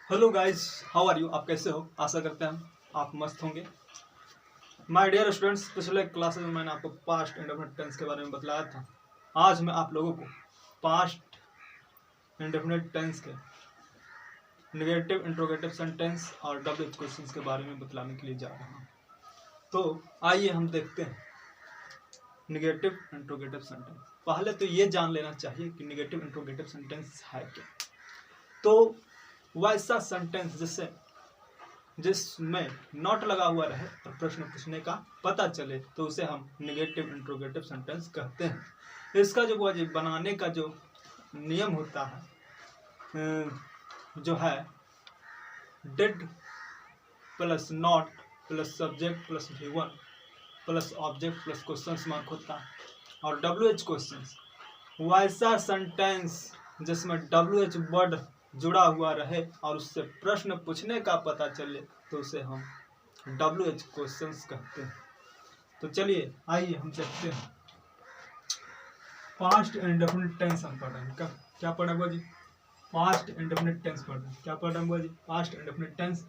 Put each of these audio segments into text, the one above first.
Hello guys, how are you. आप कैसे हो? आशा करते हैं आप मस्त होंगे। माय डियर स्टूडेंट्स, पिछले क्लासेस में मैंने आपको पास्ट इंडेफिनिट टेंस के बारे में बतलाया था। आज मैं आप लोगों को पास्ट इंडेफिनिट टेंस के नेगेटिव इंट्रोगेटिव सेंटेंस और डबल क्वेश्चंस के बारे में बतलाने के लिए जा रहा हूँ। तो आइए हम देखते हैं नेगेटिव इंट्रोगेटिव सेंटेंस। पहले तो ये जान लेना चाहिए कि नेगेटिव इंट्रोगेटिव सेंटेंस है क्या। तो वैसा सेंटेंस जिसमें नॉट लगा हुआ रहे और प्रश्न पूछने का पता चले तो उसे हम नेगेटिव इंट्रोगेटिव सेंटेंस कहते हैं। इसका जो बनाने का जो नियम होता है जो है did plus not plus subject plus V1 plus object plus question mark होता है और WH क्वेश्चन। वैसा सेंटेंस जिसमें WH वर्ड जुड़ा हुआ रहे और उससे प्रश्न पूछने का पता चले तो उसे हम WH क्वेश्चंस कहते हैं। तो चलिए आइए हम देखते हैं पास्ट इंडेफिनिट टेंस हम पढ़ रहे हैं। क्या पढ़ा हुआ जी? पास्ट इंडेफिनिट टेंस पढ़ रहे हैं। क्या पढ़ा हुआ जी? Past indefinite tense.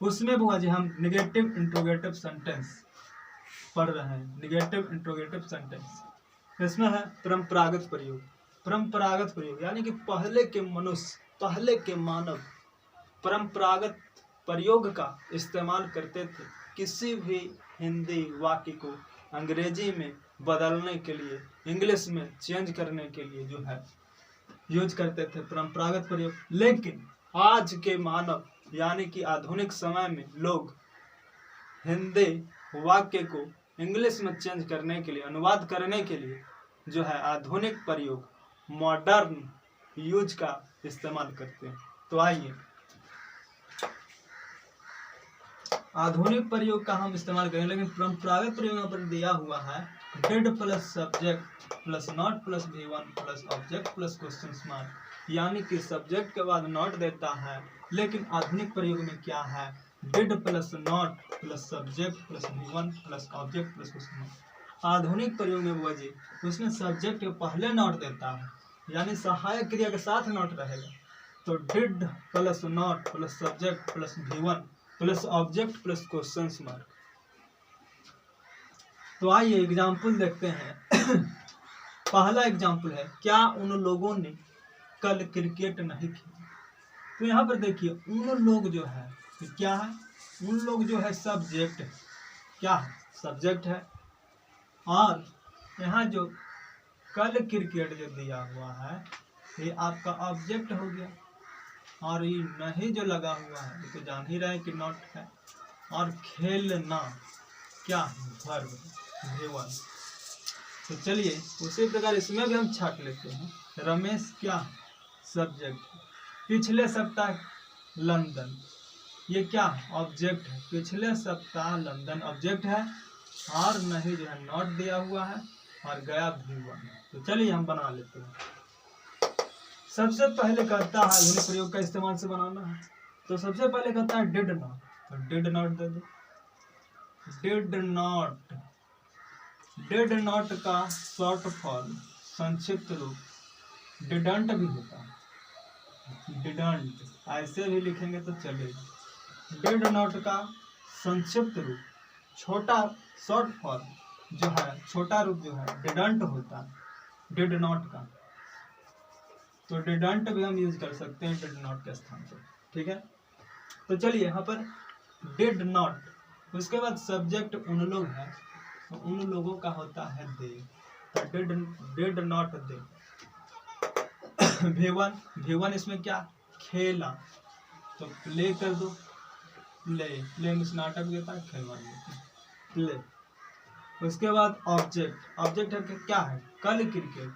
उसमें हुआ जी हम निगेटिव इंट्रोगेटिव सेंटेंस पढ़ रहे हैं। निगेटिव इंट्रोगेटिव सेंटेंस इसमें है परंपरागत प्रयोग। परंपरागत प्रयोग यानी कि पहले के मनुष्य, पहले के मानव परंपरागत प्रयोग का इस्तेमाल करते थे। किसी भी हिंदी वाक्य को अंग्रेजी में बदलने के लिए, इंग्लिश में चेंज करने के लिए जो है यूज करते थे परंपरागत प्रयोग। लेकिन आज के मानव यानी कि आधुनिक समय में लोग हिंदी वाक्य को इंग्लिश में चेंज करने के लिए, अनुवाद करने के लिए जो है आधुनिक प्रयोग, मॉडर्न यूज का इस्तेमाल करते हैं। तो आइए आधुनिक प्रयोग का हम इस्तेमाल करें, लेकिन परंपरागत प्रयोग यहाँ पर दिया हुआ है did plus subject plus not plus V1 plus object plus question mark. यानी कि सब्जेक्ट के बाद नॉट देता है, लेकिन आधुनिक प्रयोग में क्या है? Did plus not plus subject plus V1 plus object plus question mark. आधुनिक प्रयोग में वो जी उसमें सब्जेक्ट के पहले नॉट देता है, यानी सहायक क्रिया के साथ नॉट रहेगा। तो did plus not plus subject plus V1 plus object plus question mark. तो आइए एग्जाम्पल देखते हैं। पहला एग्जाम्पल है, क्या उन लोगों ने कल क्रिकेट नहीं खेला? तो यहाँ पर देखिए उन लोग जो है क्या है? उन लोग जो है सब्जेक्ट है। क्या है? सब्जेक्ट है। और यहाँ जो कल क्रिकेट जो दिया हुआ है ये आपका ऑब्जेक्ट हो गया। और ये नहीं जो लगा हुआ है ये तो जान ही रहे कि नॉट है। और खेलना क्या है? Verb V1। तो चलिए उसी प्रकार इसमें भी हम छाट लेते हैं। रमेश क्या है? सब्जेक्ट। पिछले सप्ताह लंदन, ये क्या है? ऑब्जेक्ट है। पिछले सप्ताह लंदन ऑब्जेक्ट है और नहीं जो है नॉट दिया हुआ है और गया V1। तो चलिए हम बना लेते हैं। सबसे पहले कहता है आधुनिक प्रयोग का इस्तेमाल से बनाना है, तो सबसे पहले कहता है डिड नॉट। तो डिड नॉट दे दो। डिड नॉट का शॉर्ट फॉर्म, संक्षिप्त रूप डिडंट भी होता है। डिडंट ऐसे भी लिखेंगे तो चलेगा। डिड नॉट का संक्षिप्त रूप, छोटा शॉर्ट फॉर्म जो है, छोटा रूप जो है डिडंट होता है डिड नॉट का। तो डिडंट भी हम यूज कर सकते हैं डिड नॉट के स्थान पर। ठीक है, तो चलिए यहाँ पर डिड नॉट, उसके बाद सब्जेक्ट उन लोग है, तो उन लोगों का होता है दे। तो डिड नॉट दे। V1 इसमें क्या? खेला। तो प्ले कर दो। प्ले में नाटक देता है, खेलवा देता है प्ले। उसके बाद ऑब्जेक्ट है कि क्या है? कल क्रिकेट।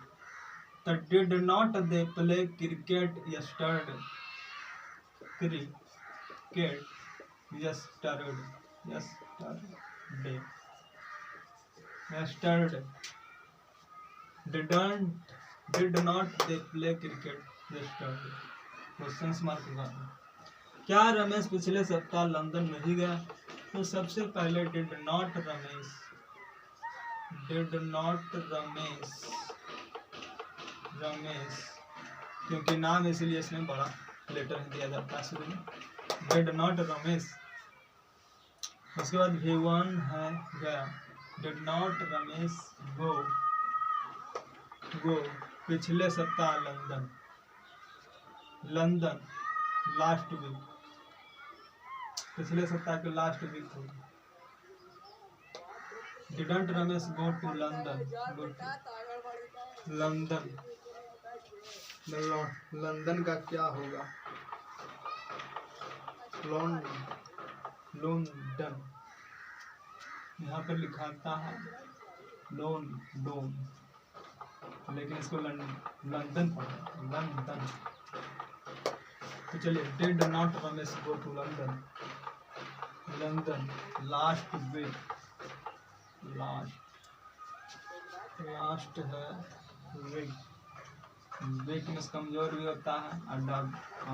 तो did not they play cricket yesterday. Cricket yesterday did not they play cricket yesterday? Question mark लगा दो। क्या रमेश पिछले सप्ताह लंदन नहीं गया? तो सबसे पहले डिड नॉट रमेश, क्योंकि नाम इसलिए इसने बड़ा लेटर दिया जाता है शुरू में, डिड नॉट रमेश। उसके बाद V1 है गया, डिड नॉट रमेश गो पिछले सप्ताह लंदन लास्ट वीक, पिछले सप्ताह के लास्ट वीक हो। Didn't Ramesh go to London, London का क्या होगा, लंदन यहाँ पर लिखाता है लोन, लेकिन इसको लंदन पढ़ा, लंदन। तो चलिए, did not Ramesh go to London last week, last है वीक में कमजोर भी होता है और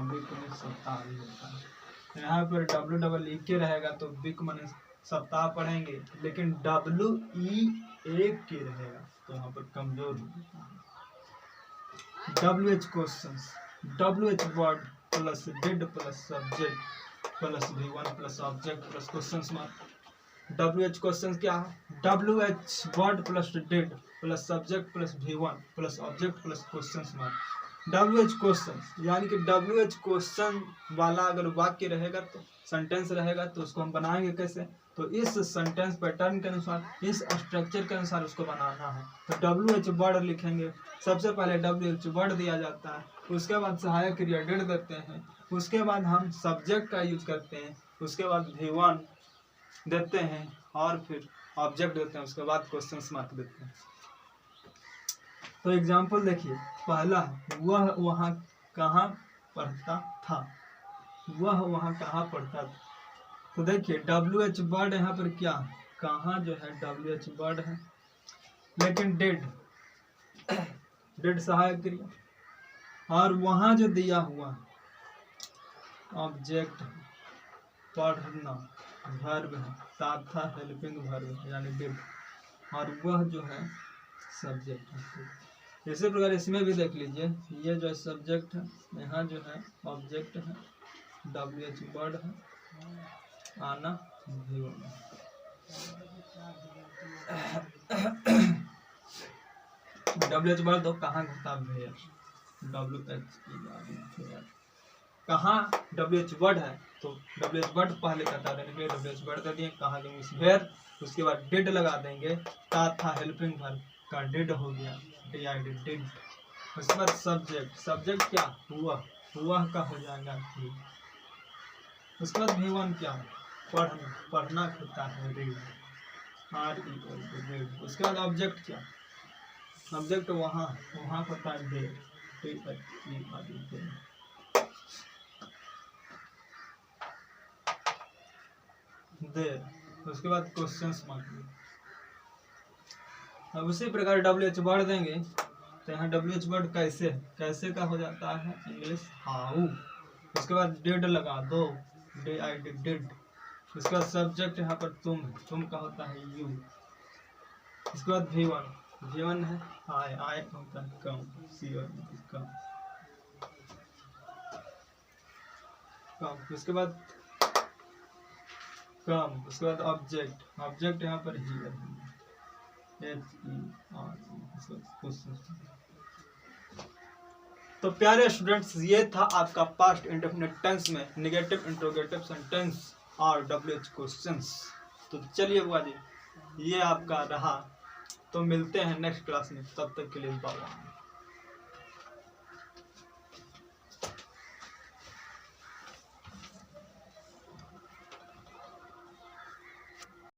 वीक में सप्ताह भी होता है। यहाँ पर WEEK रहेगा तो वीक माने सप्ताह पढ़ेंगे, लेकिन WEAK रहेगा तो यहाँ पर कमजोर होता है। WH questions, WH word plus did plus subject plus V1 plus object plus questions mark. WH questions क्या है, WH word plus did plus subject plus V1 plus object plus questions mark. WH questions यानी कि WH question वाला अगर वाक्य रहेगा तो sentence रहेगा तो उसको हम बनाएंगे कैसे, तो इस सेंटेंस पैटर्न के अनुसार, इस स्ट्रक्चर के अनुसार उसको बनाना है। तो WH वर्ड लिखेंगे, सबसे पहले WH वर्ड दिया जाता है, उसके बाद सहायक क्रिया डिड देते हैं, उसके बाद हम सब्जेक्ट का यूज करते हैं, उसके बाद V1 देते हैं और फिर ऑब्जेक्ट देते हैं, उसके बाद क्वेश्चन मार्क देते हैं। तो एग्जाम्पल देखिए, पहला वह वहाँ कहाँ पढ़ता था, वह वहाँ कहाँ पढ़ता था। तो देखिए WH वर्ड यहाँ पर क्या, कहाँ जो है WH वर्ड है, लेकिन डिड सहायक क्रिया, और वहाँ जो दिया हुआ ऑब्जेक्ट पढ़ना वर्ब है, साथ था हेल्पिंग वर्ब यानी डिड, और वह जो है सब्जेक्ट है। इसी प्रकार इसमें भी देख लीजिए, ये जो सब्जेक्ट है, यहाँ जो है ऑब्जेक्ट है, WH वर्ड है, आना V1। WH वर्ड दो, कहाँ घटा वेयर, WH कहाँ WH वर्ड है तो WH वर्ड पहले कटा देने के लिए WH वर्ड दे दिए, कहाँ देंगे वेयर, उसके बाद डिड लगा देंगे, था हेल्पिंग वर्ब का डिड हो गया, डिड। उसके बाद सब्जेक्ट क्या हुआ का हो जाएगा। उसके बाद V1 क्या, पढ़ना होता है रीड, रीड। उसके बाद ऑब्जेक्ट क्या, ऑब्जेक्ट वहाँ होता है देर। उसके बाद क्वेश्चंस मार्क। अब उसी प्रकार WH वर्ड देंगे तो यहाँ WH वर्ड कैसे का हो जाता है इंग्लिश हाउ। उसके बाद डिड लगा दो, डिड। उसके बाद सब्जेक्ट यहाँ पर तुम का होता है यू। इसके बाद V1 है आय होता है कम, कम। उसके बाद कम, उसके बाद ऑब्जेक्ट यहाँ पर हियर है, तो प्यारे स्टूडेंट्स, ये था आपका पास्ट इंडेफिनिट टेंस में नेगेटिव इंट्रोगेटिव सेंटेंस और WH क्वेश्चंस। तो चलिए बुआ जी, ये आपका रहा। तो मिलते हैं नेक्स्ट क्लास में, तब तक के लिए बाय।